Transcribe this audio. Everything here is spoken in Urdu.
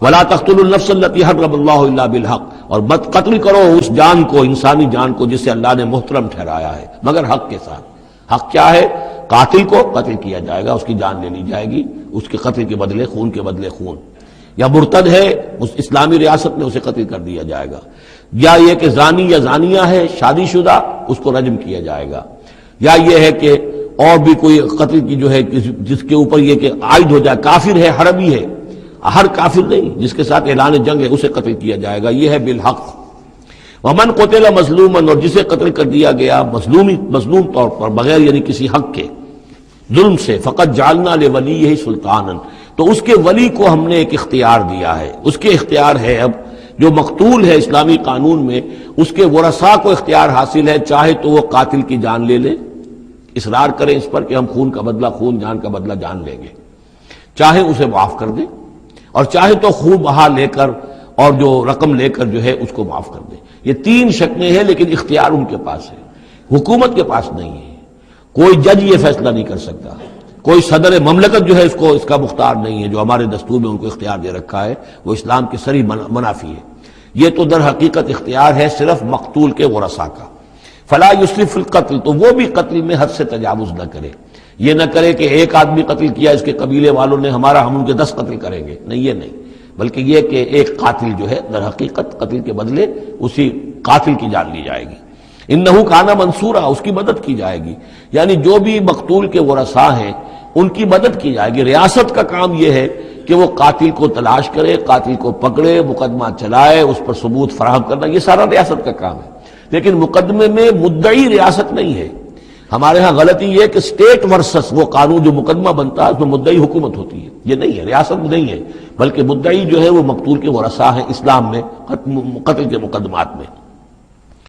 ولا تقتلوا النفس التي حرم اللہ الا بالحق، اور مت قتل کرو اس جان کو، انسانی جان کو جسے اللہ نے محترم ٹھہرایا ہے مگر حق کے ساتھ۔ حق کیا ہے؟ قاتل کو قتل کیا جائے گا، اس کی جان لے لی جائے گی، اس کے قتل کے بدلے خون کے بدلے خون، یا مرتد ہے اس اسلامی ریاست میں اسے قتل کر دیا جائے گا، یا یہ کہ زانی یا زانیہ ہے شادی شدہ اس کو رجم کیا جائے گا، یا یہ ہے کہ اور بھی کوئی قتل کی جو ہے جس کے اوپر یہ کہ عائد ہو جائے، کافر ہے حربی ہے، ہر کافر نہیں، جس کے ساتھ اعلان جنگ ہے اسے قتل کیا جائے گا، یہ ہے بالحق۔ ومن قتل مظلوما، اور جسے قتل کر دیا گیا مظلوم طور پر بغیر یعنی کسی حق کے ظلم سے، فقط جعلنا لولیہ سلطانا، تو اس کے ولی کو ہم نے ایک اختیار دیا ہے، اس کے اختیار ہے اب جو مقتول ہے اسلامی قانون میں اس کے ورثاء کو اختیار حاصل ہے، چاہے تو وہ قاتل کی جان لے لے، اصرار کریں اس پر کہ ہم خون کا بدلہ خون، جان کا بدلہ جان لیں گے، چاہے اسے معاف کر دیں، اور چاہے تو خون بہا لے کر اور جو رقم لے کر جو ہے اس کو معاف کر دیں۔ یہ تین شکلیں ہیں، لیکن اختیار ان کے پاس ہے، حکومت کے پاس نہیں ہے، کوئی جج یہ فیصلہ نہیں کر سکتا، کوئی صدر مملکت جو ہے اس کا مختار نہیں ہے، جو ہمارے دستور میں ان کو اختیار دے رکھا ہے وہ اسلام کے صریح منافی ہے۔ یہ تو در حقیقت اختیار ہے صرف مقتول کے ورثاء کا۔ فلا یسرف فی القتل، تو وہ بھی قتل میں حد سے تجاوز نہ کرے، یہ نہ کرے کہ ایک آدمی قتل کیا اس کے قبیلے والوں نے ہم ان کے 10 قتل کریں گے، نہیں، یہ نہیں، بلکہ یہ کہ ایک قاتل جو ہے در حقیقت قتل کے بدلے اسی قاتل کی جان لی جائے گی۔ انہ کان منصورا، اس کی مدد کی جائے گی، یعنی جو بھی مقتول کے ورثاء ہیں ان کی مدد کی جائے گی۔ ریاست کا کام یہ ہے کہ وہ قاتل کو تلاش کرے، قاتل کو پکڑے، مقدمہ چلائے، اس پر ثبوت فراہم کرنا، یہ سارا ریاست کا کام ہے، لیکن مقدمے میں مدعی ریاست نہیں ہے۔ ہمارے ہاں غلطی یہ ہے کہ اسٹیٹ ورسس وہ قانون جو مقدمہ بنتا ہے اس میں مدعی حکومت ہوتی ہے، یہ نہیں ہے، ریاست میں نہیں ہے، بلکہ مدعی جو ہے وہ مقتول کے ورثاء ہیں اسلام میں قتل کے مقدمات میں۔